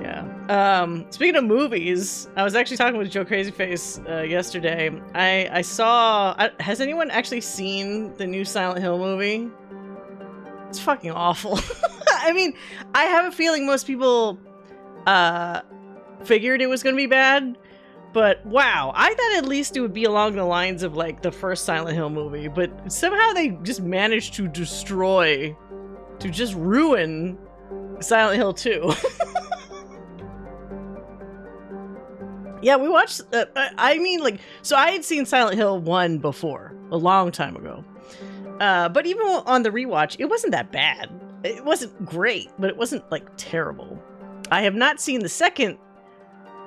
Yeah. Speaking of movies, I was actually talking with Joe Crazyface yesterday. I saw. Has anyone actually seen the new Silent Hill movie? It's fucking awful. I mean, I have a feeling most people figured it was going to be bad, but wow, I thought at least it would be along the lines of like the first Silent Hill movie, but somehow they just managed to just ruin Silent Hill 2. Yeah, we watched, so I had seen Silent Hill 1 before, a long time ago. But even on the rewatch, it wasn't that bad. It wasn't great, but it wasn't, like, terrible. I have not seen the second,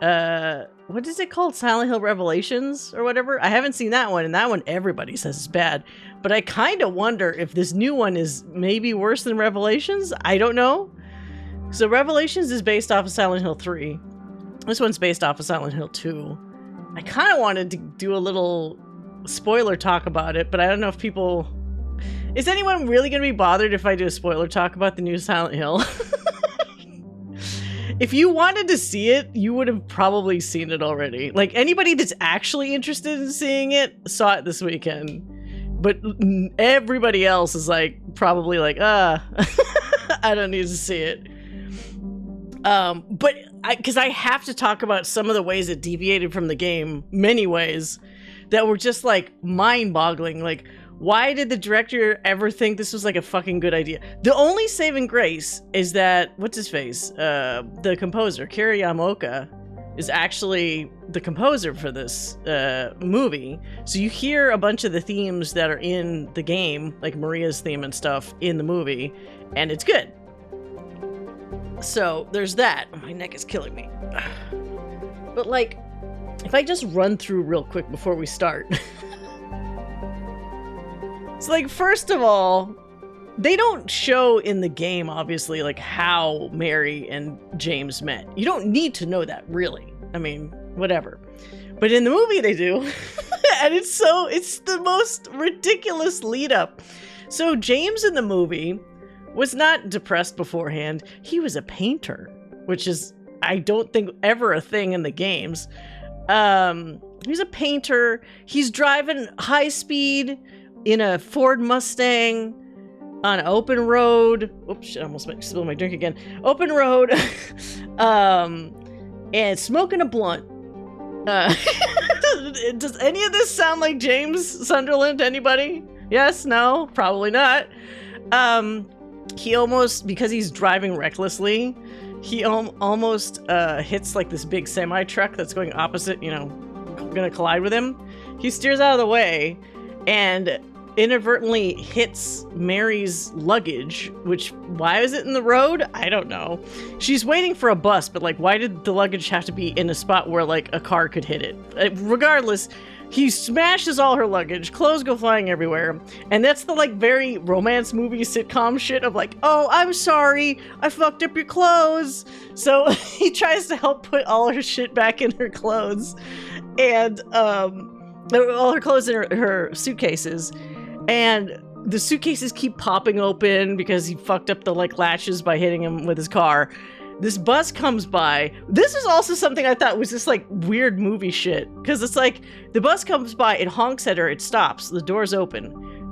what is it called? Silent Hill Revelations or whatever? I haven't seen that one, and that one everybody says is bad. But I kind of wonder if this new one is maybe worse than Revelations. I don't know. So Revelations is based off of Silent Hill 3. This one's based off of Silent Hill 2. I kind of wanted to do a little spoiler talk about it, but I don't know if people... Is anyone really going to be bothered if I do a spoiler talk about the new Silent Hill? If you wanted to see it, you would have probably seen it already. Like, anybody that's actually interested in seeing it saw it this weekend. But everybody else is like, probably like, I don't need to see it. But because I have to talk about some of the ways it deviated from the game, many ways that were just like mind-boggling. Like, why did the director ever think this was like a fucking good idea? The only saving grace is that, what's his face? The composer, Kiri Yamaoka, is actually the composer for this movie. So you hear a bunch of the themes that are in the game, like Maria's theme and stuff, in the movie, and it's good. So there's that. My neck is killing me. But like, if I just run through real quick before we start. So like, first of all, they don't show in the game, obviously, like how Mary and James met. You don't need to know that, really. I mean, whatever. But in the movie they do. And it's the most ridiculous lead up. So James in the movie was not depressed beforehand. He was a painter, which is, I don't think, ever a thing in the games. He's a painter. He's driving high speed in a Ford Mustang on an open road. Oops, shit, I almost spilled my drink again. Open road. And smoking a blunt. Does any of this sound like James Sunderland to anybody? Yes? No? Probably not. He almost, because he's driving recklessly, he almost hits like this big semi truck that's going opposite, gonna collide with him. He steers out of the way and inadvertently hits Mary's luggage, which, why is it in the road? I don't know. She's waiting for a bus, but like, why did the luggage have to be in a spot where like a car could hit it? Regardless, he smashes all her luggage, clothes go flying everywhere, and that's the like very romance movie sitcom shit of like, oh, I'm sorry, I fucked up your clothes. So he tries to help put all her shit back in her clothes, and all her clothes in her suitcases, and the suitcases keep popping open because he fucked up the like latches by hitting him with his car. This bus comes by. This is also something I thought was just like weird movie shit. Because it's like, the bus comes by, it honks at her, it stops, the door's open.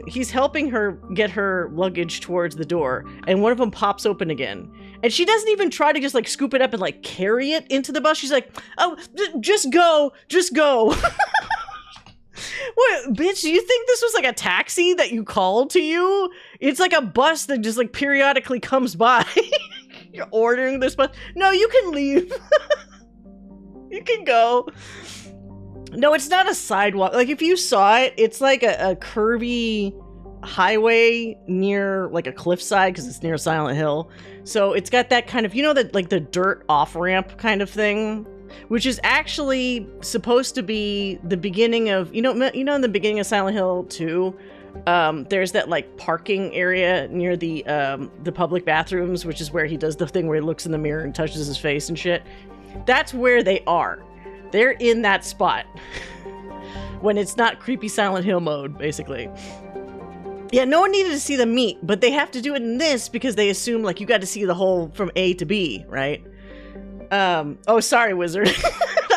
He's helping her get her luggage towards the door, and one of them pops open again. And she doesn't even try to just like scoop it up and like carry it into the bus. She's like, oh, just go. What, bitch, do you think this was like a taxi that you called to you? It's like a bus that just like periodically comes by. You're ordering this bus. No, you can leave. You can go. No, it's not a sidewalk. Like, if you saw it, it's like a curvy highway near like a cliffside because it's near Silent Hill. So it's got that kind of, that like the dirt off-ramp kind of thing, which is actually supposed to be the beginning of, in the beginning of Silent Hill 2, there's that like parking area near the public bathrooms, which is where he does the thing where he looks in the mirror and touches his face and shit. That's where they are. They're in that spot when it's not creepy Silent Hill mode, basically. Yeah, no one needed to see them meet, but they have to do it in this because they assume like you got to see the whole from A to B, right? Oh, sorry, Wizard.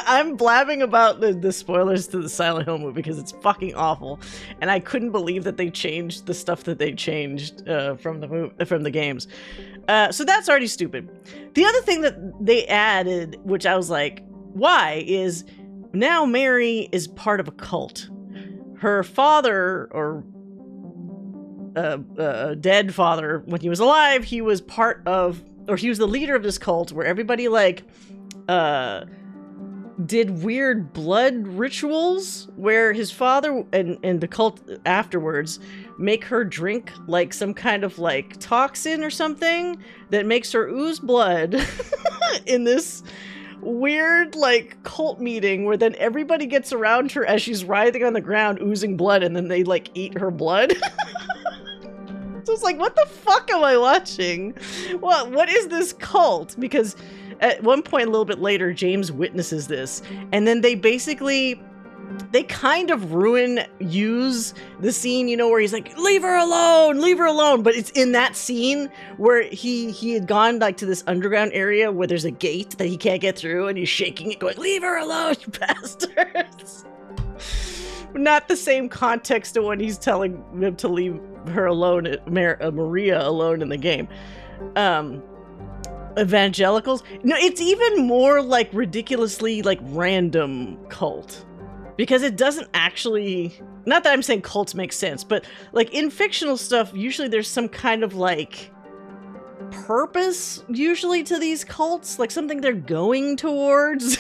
I'm blabbing about the spoilers to the Silent Hill movie because it's fucking awful, and I couldn't believe that they changed the stuff that they changed from the games. So that's already stupid. The other thing that they added, which I was like, why, is now Mary is part of a cult. Her father, or dead father, when he was alive, he was part of, or he was the leader of this cult where everybody like did weird blood rituals where his father and the cult afterwards make her drink like some kind of like toxin or something that makes her ooze blood in this weird like cult meeting where then everybody gets around her as she's writhing on the ground oozing blood, and then they like eat her blood. So it's like, what the fuck am I watching? What is this cult? Because at one point a little bit later, James witnesses this, and then they kind of use the scene, you know, where he's like, leave her alone, but it's in that scene where he had gone like to this underground area where there's a gate that he can't get through, and he's shaking it going, leave her alone, you bastards. Not the same context to when he's telling them to leave her alone, Maria alone in the game. Evangelicals? No, it's even more like ridiculously like random cult. Because it doesn't actually, not that I'm saying cults make sense, but like in fictional stuff, usually there's some kind of like purpose usually to these cults, like something they're going towards.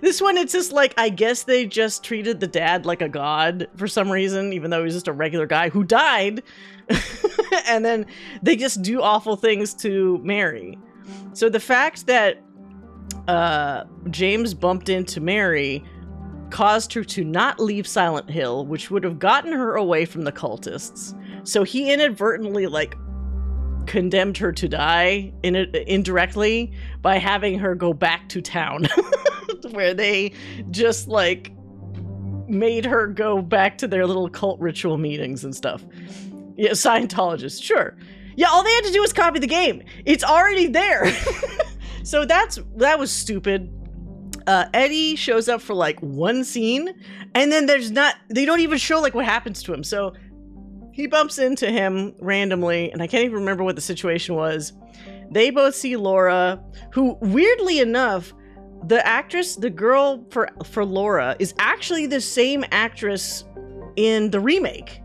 This one, it's just like, I guess they just treated the dad like a god for some reason, even though he was just a regular guy who died. And then they just do awful things to Mary. So the fact that James bumped into Mary caused her to not leave Silent Hill, which would have gotten her away from the cultists. So he inadvertently like condemned her to die indirectly by having her go back to town where they just like made her go back to their little cult ritual meetings and stuff. Yeah, Scientologists, sure. Yeah, all they had to do was copy the game. It's already there. So that was stupid. Eddie shows up for like one scene, and then they don't even show like what happens to him. So he bumps into him randomly, and I can't even remember what the situation was. They both see Laura, who weirdly enough, the girl for Laura is actually the same actress in the remake.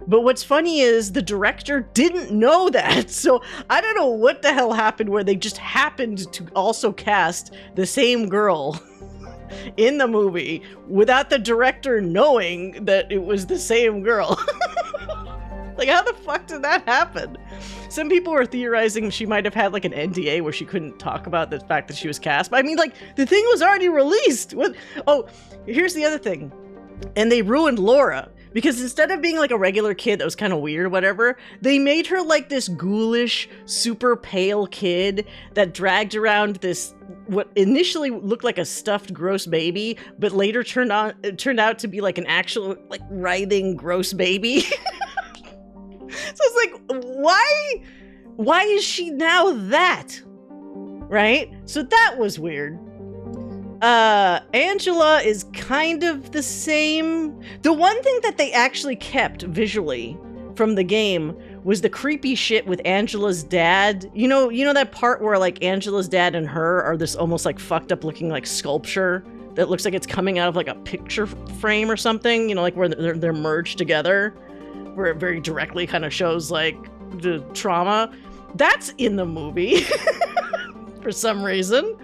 But what's funny is the director didn't know that. So I don't know what the hell happened where they just happened to also cast the same girl in the movie without the director knowing that it was the same girl. Like, how the fuck did that happen? Some people were theorizing she might have had like an NDA where she couldn't talk about the fact that she was cast. But I mean, like, the thing was already released. Oh, here's the other thing. And they ruined Laura. Because instead of being like a regular kid that was kind of weird or whatever, they made her like this ghoulish, super pale kid that dragged around this, what initially looked like a stuffed gross baby, but later turned out to be like an actual like writhing gross baby. So it's like, why is she now that? Right? So that was weird. Angela is kind of the same. The one thing that they actually kept visually from the game was the creepy shit with Angela's dad. You know that part where like Angela's dad and her are this almost like fucked up looking like sculpture that looks like it's coming out of like a picture frame or something, you know, like where they're merged together, where it very directly kind of shows like the trauma. That's in the movie for some reason.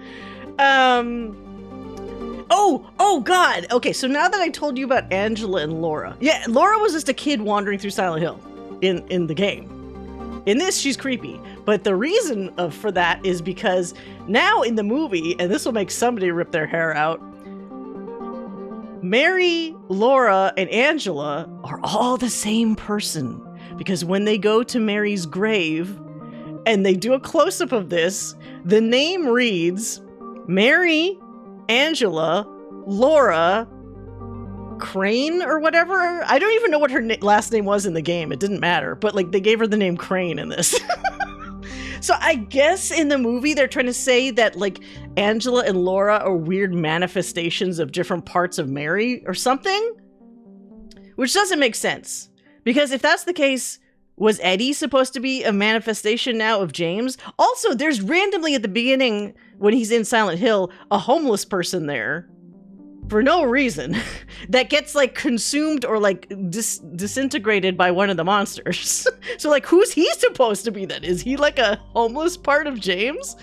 Oh God. Okay, so now that I told you about Angela and Laura. Yeah, Laura was just a kid wandering through Silent Hill in the game. In this, she's creepy. But the reason for that is because now in the movie, and this will make somebody rip their hair out, Mary, Laura, and Angela are all the same person. Because when they go to Mary's grave, and they do a close-up of this, the name reads Mary, Angela, Laura, Crane or whatever. I don't even know what her last name was in the game. It didn't matter. But like they gave her the name Crane in this. So I guess in the movie they're trying to say that like Angela and Laura are weird manifestations of different parts of Mary or something, which doesn't make sense. Because if that's the case, was Eddie supposed to be a manifestation now of James? Also, there's randomly at the beginning when he's in Silent Hill a homeless person there for no reason that gets like consumed or like disintegrated by one of the monsters. So like who's he supposed to be then? Is he like a homeless part of James?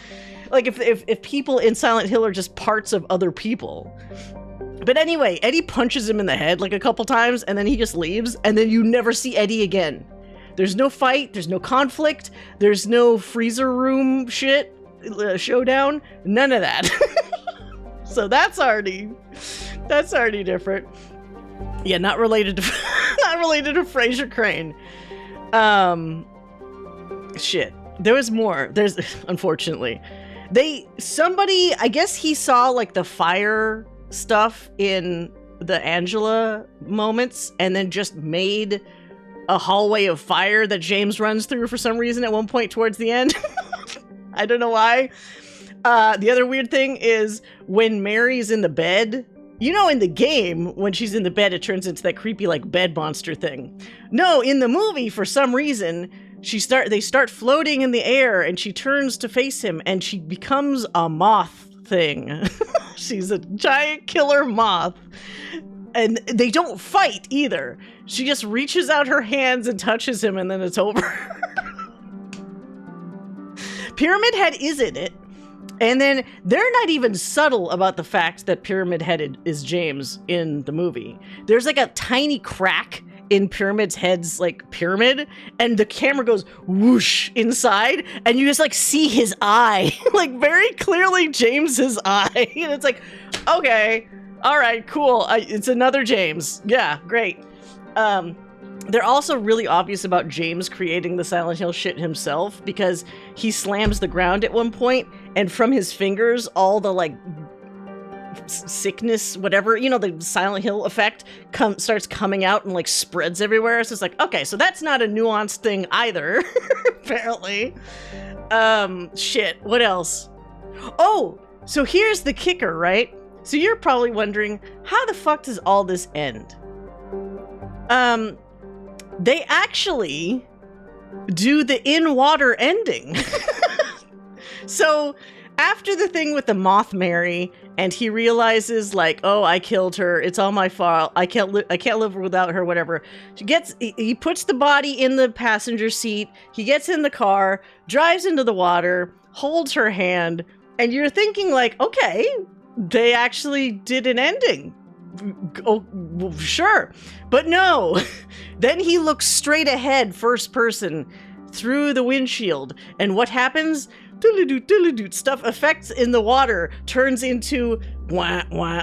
Like if people in Silent Hill are just parts of other people. But anyway, Eddie punches him in the head like a couple times and then he just leaves and then you never see Eddie again. There's no fight, there's no conflict, there's no freezer room shit, showdown, none of that. So that's already different. Yeah, not related to not related to Fraser Crane. Shit. There was more. There's unfortunately. Somebody, I guess he saw like the fire stuff in the Angela moments and then just made a hallway of fire that James runs through for some reason at one point towards the end. I don't know why. The other weird thing is when Mary's in the bed, you know, in the game, when she's in the bed, it turns into that creepy, like, bed monster thing. No, in the movie, for some reason, they start floating in the air and she turns to face him and she becomes a moth thing. She's a giant killer moth. And they don't fight either. She just reaches out her hands and touches him and then it's over. Pyramid Head is in it. And then they're not even subtle about the fact that Pyramid Head is James in the movie. There's like a tiny crack in Pyramid's Head's like pyramid, and the camera goes whoosh inside, and you just like see his eye, like very clearly James's eye. And it's like, okay, all right, cool. It's another James. Yeah, great. They're also really obvious about James creating the Silent Hill shit himself because he slams the ground at one point and from his fingers, all the like sickness, whatever, you know, the Silent Hill effect starts coming out and like spreads everywhere. So it's like, okay, so that's not a nuanced thing either, apparently. Shit, what else? Oh, so here's the kicker, right? So you're probably wondering, how the fuck does all this end? They actually do the in-water ending. So after the thing with the Moth Mary, and he realizes like, oh, I killed her. It's all my fault. I can't live without her. Whatever. He puts the body in the passenger seat. He gets in the car, drives into the water, holds her hand, and you're thinking like, okay, they actually did an ending. Oh, well, sure. But no. Then he looks straight ahead, first person, through the windshield. And what happens? Doodle-doo, stuff affects in the water, turns into wah, wah.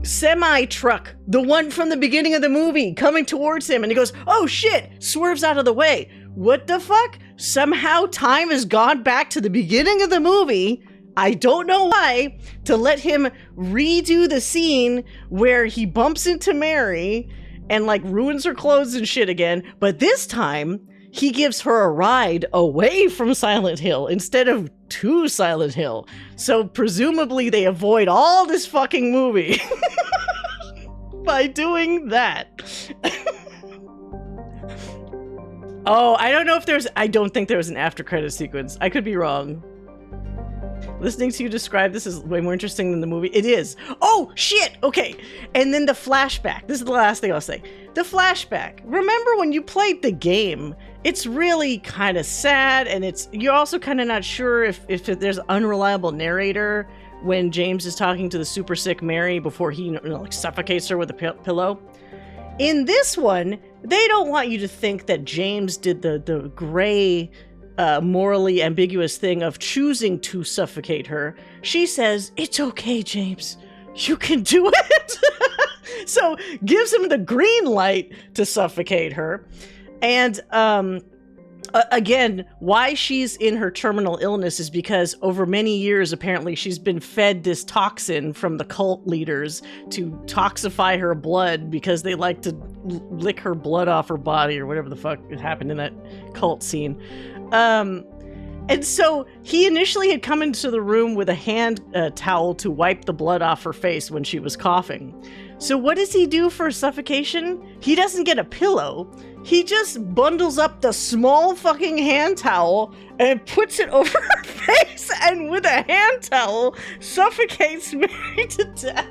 Semi-truck, the one from the beginning of the movie, coming towards him. And he goes, oh shit, swerves out of the way. What the fuck? Somehow time has gone back to the beginning of the movie. I don't know why, to let him redo the scene where he bumps into Mary and like ruins her clothes and shit again. But this time, he gives her a ride away from Silent Hill instead of to Silent Hill. So presumably they avoid all this fucking movie by doing that. Oh, I don't think there was an after credit sequence. I could be wrong. Listening to you describe this is way more interesting than the movie. It is. Oh, shit! Okay. And then the flashback. This is the last thing I'll say. The flashback. Remember when you played the game, it's really kind of sad, and you're also kind of not sure if there's unreliable narrator when James is talking to the super sick Mary before he like suffocates her with a pillow. In this one, they don't want you to think that James did the gray, morally ambiguous thing of choosing to suffocate her. She says, it's okay, James. You can do it. So gives him the green light to suffocate her. And Again, why she's in her terminal illness is because over many years, apparently, she's been fed this toxin from the cult leaders to toxify her blood because they like to lick her blood off her body or whatever the fuck happened in that cult scene. And so he initially had come into the room with a hand towel to wipe the blood off her face when she was coughing. So what does he do for suffocation? He doesn't get a pillow. He just bundles up the small fucking hand towel and puts it over her face, and with a hand towel suffocates Mary to death.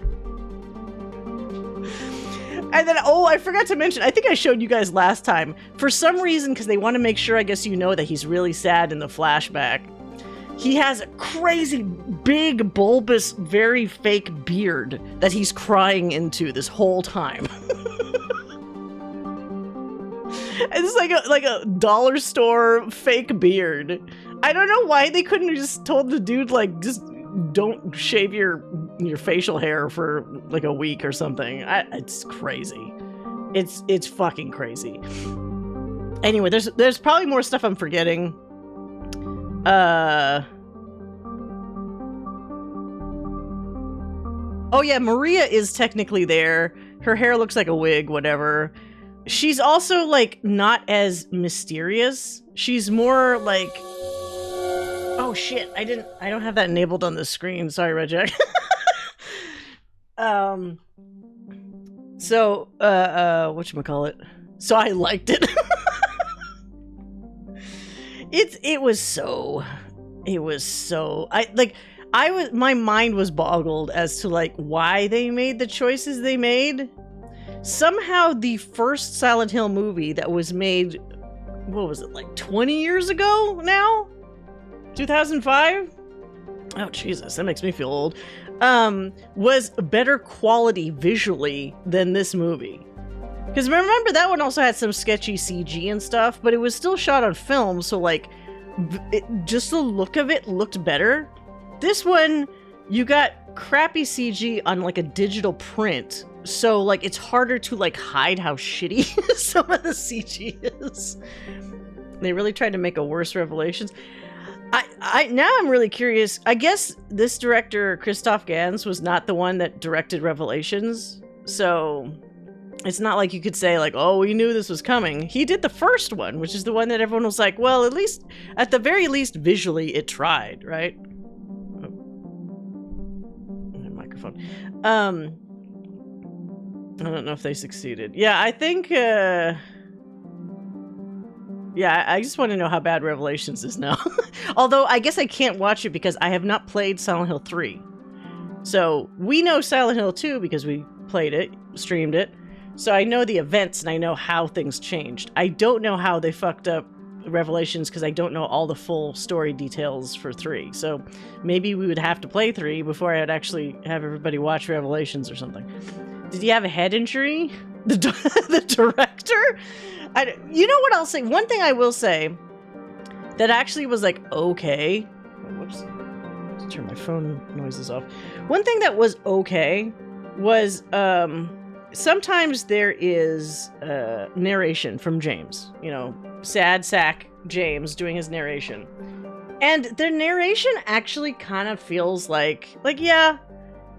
And then, oh, I forgot to mention, I think I showed you guys last time, for some reason, because they want to make sure, I guess you know, that he's really sad in the flashback, he has a crazy, big, bulbous, very fake beard that he's crying into this whole time. It's like a dollar store fake beard. I don't know why they couldn't have just told the dude, like, just don't shave your facial hair for like a week or something. It's crazy. It's fucking crazy. Anyway, there's probably more stuff I'm forgetting. Oh yeah, Maria is technically there. Her hair looks like a wig, whatever. She's also like not as mysterious. She's more like, oh shit, I don't have that enabled on the screen. Sorry, Reject. So whatchamacallit? So I liked it. It was so my mind was boggled as to like why they made the choices they made. Somehow the first Silent Hill movie that was made, what was it, like 20 years ago now? 2005? Oh, Jesus, that makes me feel old. Was better quality visually than this movie. Because remember, that one also had some sketchy CG and stuff, but it was still shot on film, so like, just the look of it looked better. This one, you got crappy CG on like a digital print, so like it's harder to like hide how shitty some of the CG is. They really tried to make a worse Revelations. I now I'm really curious. I guess this director, Christoph Gans, was not the one that directed Revelations, so it's not like you could say like, oh, we knew this was coming. He did the first one, which is the one that everyone was like, well, at the very least, visually, it tried, right? Oh. My microphone. I don't know if they succeeded. Yeah, I think, yeah, I just want to know how bad Revelations is now. Although, I guess I can't watch it because I have not played Silent Hill 3. So, we know Silent Hill 2 because we played it, streamed it. So I know the events and I know how things changed. I don't know how they fucked up Revelations because I don't know all the full story details for 3. So maybe we would have to play 3 before I'd actually have everybody watch Revelations or something. Did he have a head injury? The director? You know what I'll say? One thing I will say that actually was like, okay. Whoops. Let's turn my phone noises off. One thing that was okay was, sometimes there is narration from James, you know, sad sack James doing his narration. And the narration actually kind of feels like yeah,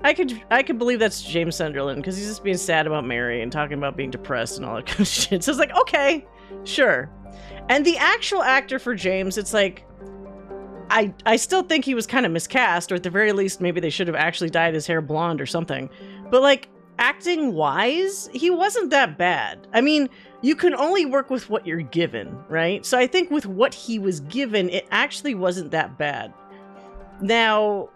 I could believe that's James Sunderland because he's just being sad about Mary and talking about being depressed and all that kind of shit. So it's like, okay, sure. And the actual actor for James, it's like, I still think he was kind of miscast, or at the very least, maybe they should have actually dyed his hair blonde or something. But like, acting wise, he wasn't that bad. I mean, you can only work with what you're given, right? So I think with what he was given, it actually wasn't that bad. Now,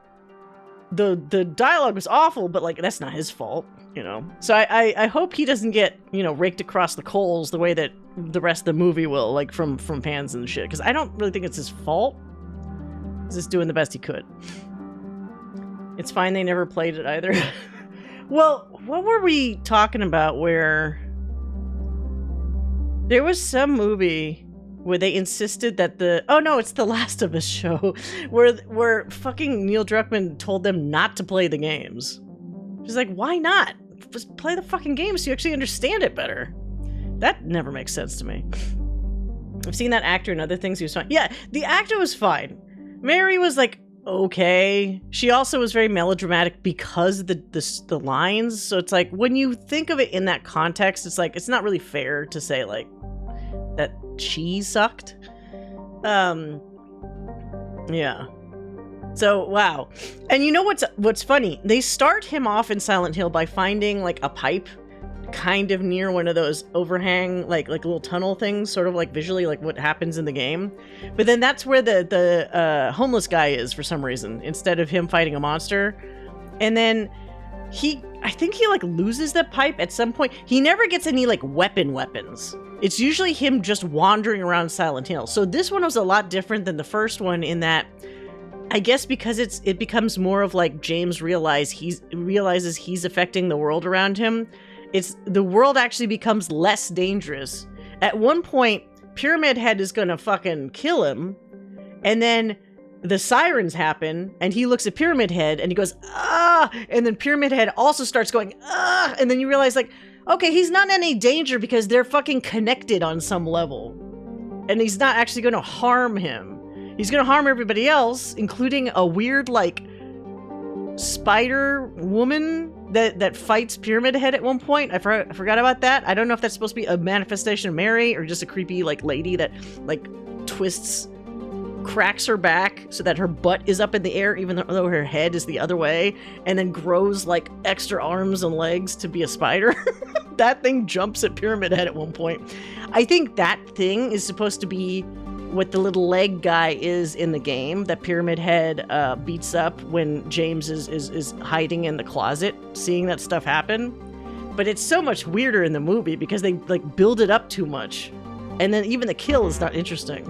the dialogue was awful, but like, that's not his fault, you know? So I hope he doesn't get, you know, raked across the coals the way that the rest of the movie will, like from fans and shit, because I don't really think it's his fault. He's just doing the best he could. It's fine they never played it either. Well, what were we talking about where there was some movie where they insisted that it's the Last of Us show where fucking Neil Druckmann told them not to play the games. She's like, why not? Just play the fucking games so you actually understand it better. That never makes sense to me. I've seen that actor in other things. He was fine. Yeah, the actor was fine. Mary was like, okay. She also was very melodramatic because of the lines. So it's like, when you think of it in that context, it's like, it's not really fair to say like that she sucked. Yeah. So, wow. And you know what's funny? They start him off in Silent Hill by finding like a pipe kind of near one of those overhang, like little tunnel things, sort of like visually like what happens in the game. But then that's where the homeless guy is for some reason, instead of him fighting a monster. And then I think he like loses the pipe at some point. He never gets any like weapons. It's usually him just wandering around Silent Hill. So this one was a lot different than the first one in that, I guess because it becomes more of like James realizes he's affecting the world around him. The world actually becomes less dangerous. At one point, Pyramid Head is gonna fucking kill him, and then the sirens happen, and he looks at Pyramid Head and he goes, ah, and then Pyramid Head also starts going, ah, and then you realize like, okay, he's not in any danger because they're fucking connected on some level. And he's not actually gonna harm him. He's gonna harm everybody else, including a weird like spider woman that fights Pyramid Head at one point. I forgot about that. I don't know if that's supposed to be a manifestation of Mary or just a creepy like lady that like cracks her back so that her butt is up in the air even though her head is the other way, and then grows like extra arms and legs to be a spider. That thing jumps at Pyramid Head at one point. I think that thing is supposed to be what the little leg guy is in the game that Pyramid Head beats up when James is hiding in the closet, seeing that stuff happen. But it's so much weirder in the movie because they like build it up too much, and then even the kill is not interesting.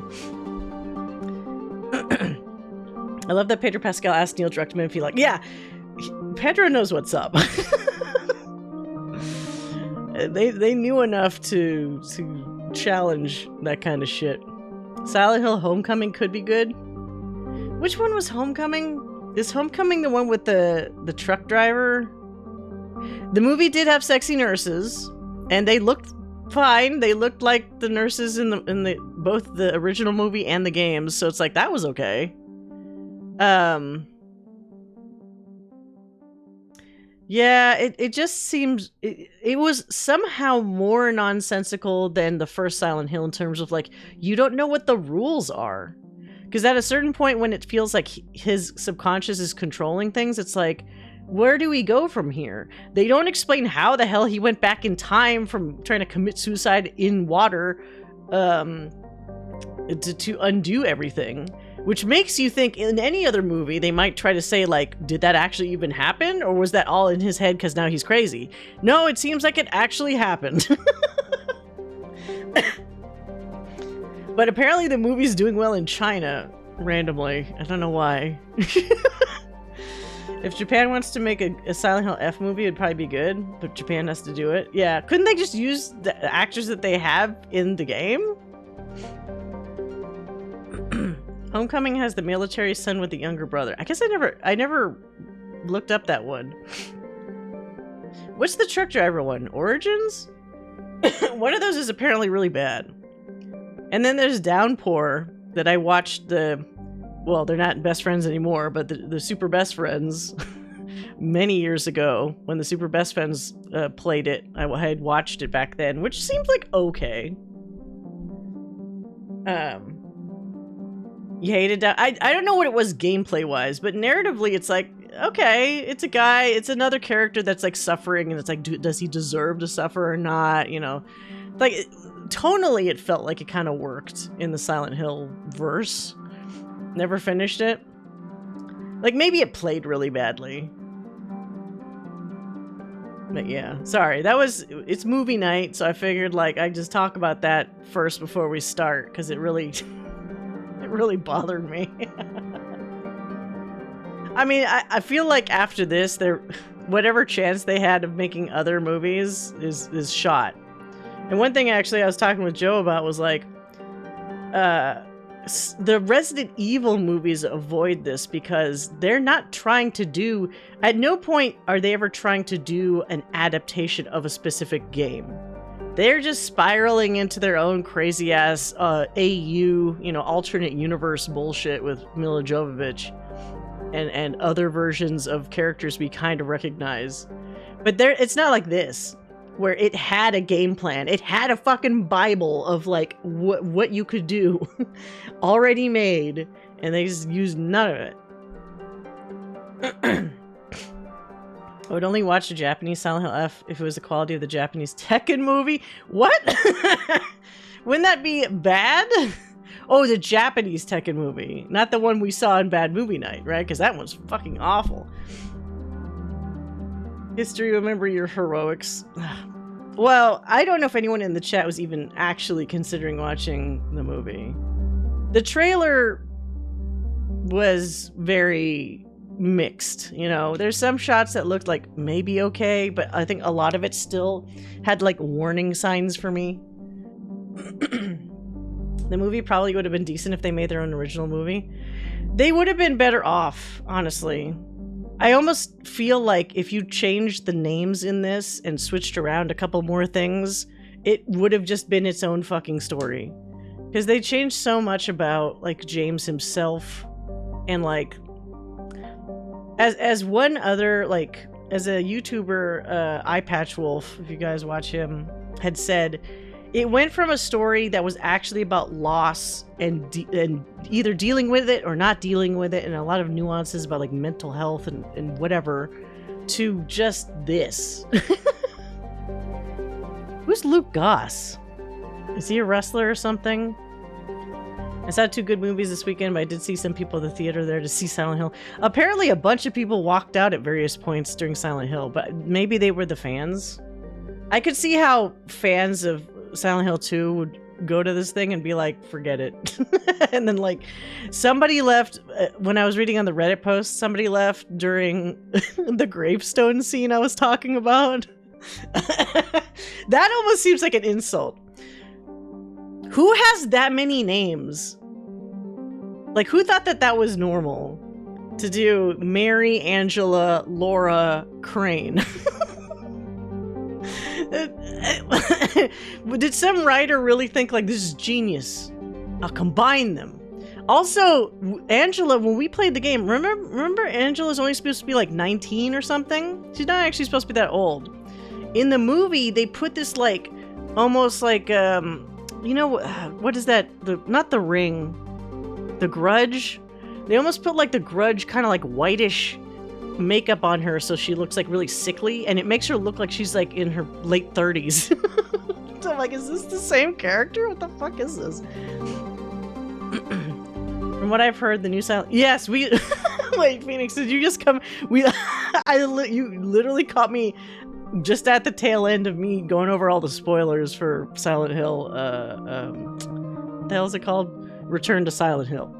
I love that Pedro Pascal asked Neil Druckmann if he like, yeah, Pedro knows what's up. They knew enough to challenge that kind of shit. Silent Hill Homecoming could be good. Which one was Homecoming? Is Homecoming the one with the truck driver? The movie did have sexy nurses, and they looked fine. They looked like the nurses in the both the original movie and the games, so it's like that was okay. Yeah, it just seems it was somehow more nonsensical than the first Silent Hill in terms of like, you don't know what the rules are. Because at a certain point when it feels like his subconscious is controlling things, it's like, where do we go from here? They don't explain how the hell he went back in time from trying to commit suicide in water to undo everything. Which makes you think in any other movie, they might try to say, like, did that actually even happen? Or was that all in his head because now he's crazy? No, it seems like it actually happened. But apparently the movie's doing well in China, randomly. I don't know why. If Japan wants to make a Silent Hill F movie, it'd probably be good. But Japan has to do it. Yeah, couldn't they just use the actors that they have in the game? Homecoming has the military son with the younger brother. I guess I never looked up that one. What's the truck driver one? Origins? One of those is apparently really bad. And then there's Downpour that I watched well, they're not best friends anymore, but the Super Best Friends many years ago when the Super Best Friends played it. I had watched it back then, which seemed like okay. You hated that? I don't know what it was gameplay wise, but narratively it's like, okay, it's a guy, it's another character that's like suffering, and it's like, does he deserve to suffer or not? You know, like tonally it felt like it kind of worked in the Silent Hill verse. Never finished it. Like maybe it played really badly. But yeah, sorry, it's movie night, so I figured like I'd just talk about that first before we start, because it really bothered me. I mean, I feel like after this, whatever chance they had of making other movies is shot. And one thing actually I was talking with Joe about was like, the Resident Evil movies avoid this because they're not trying to do, at no point are they ever trying to do an adaptation of a specific game. they're just spiraling into their own crazy ass AU, alternate universe bullshit with Mila Jovovich and other versions of characters we kind of recognize. But it's not like this, where it had a game plan. It had a fucking Bible of like what you could do already made, and they just used none of it. I would only watch the Japanese Silent Hill F if it was the quality of the Japanese Tekken movie. What? Wouldn't that be bad? Oh, the Japanese Tekken movie. Not the one we saw in Bad Movie Night, right? Because that one's fucking awful. History, remember your heroics. Well, I don't know if anyone in the chat was even actually considering watching the movie. The trailer was very mixed, there's some shots that looked like maybe okay, but I think a lot of it still had like warning signs for me. The movie probably would have been decent if they made their own original movie. They would have been better off, honestly. I almost feel like if you changed the names in this and switched around a couple more things, it would have just been its own fucking story. Because they changed so much about like James himself, and like as one other, like, as a YouTuber, Eyepatchwolf, if you guys watch him, had said, it went from a story that was actually about loss and either dealing with it or not dealing with it, and a lot of nuances about like mental health and whatever, to just this. Who's Luke Goss? Is he a wrestler or something? I saw 2 good movies this weekend, but I did see some people at the theater there to see Silent Hill. Apparently a bunch of people walked out at various points during Silent Hill, but maybe they were the fans. I could see how fans of Silent Hill 2 would go to this thing and be like, forget it. And then like somebody left, when I was reading on the Reddit post, somebody left during the gravestone scene I was talking about. That almost seems like an insult. Who has that many names? Like, who thought that was normal to do Mary, Angela, Laura, Crane? Did some writer really think like, this is genius? I'll combine them. Also, Angela, when we played the game, remember Angela's only supposed to be like 19 or something? She's not actually supposed to be that old. In the movie, they put this like, almost like, what is that? Not The Ring. The Grudge. They almost put like The Grudge kind of like whitish makeup on her so she looks like really sickly, and it makes her look like she's like in her late 30s. So I'm like, is this the same character? What the fuck is this? From what I've heard, the new Silent... Yes, we... Wait, Phoenix, did you just come... You literally caught me just at the tail end of me going over all the spoilers for Silent Hill. What the hell is it called? Return to Silent Hill.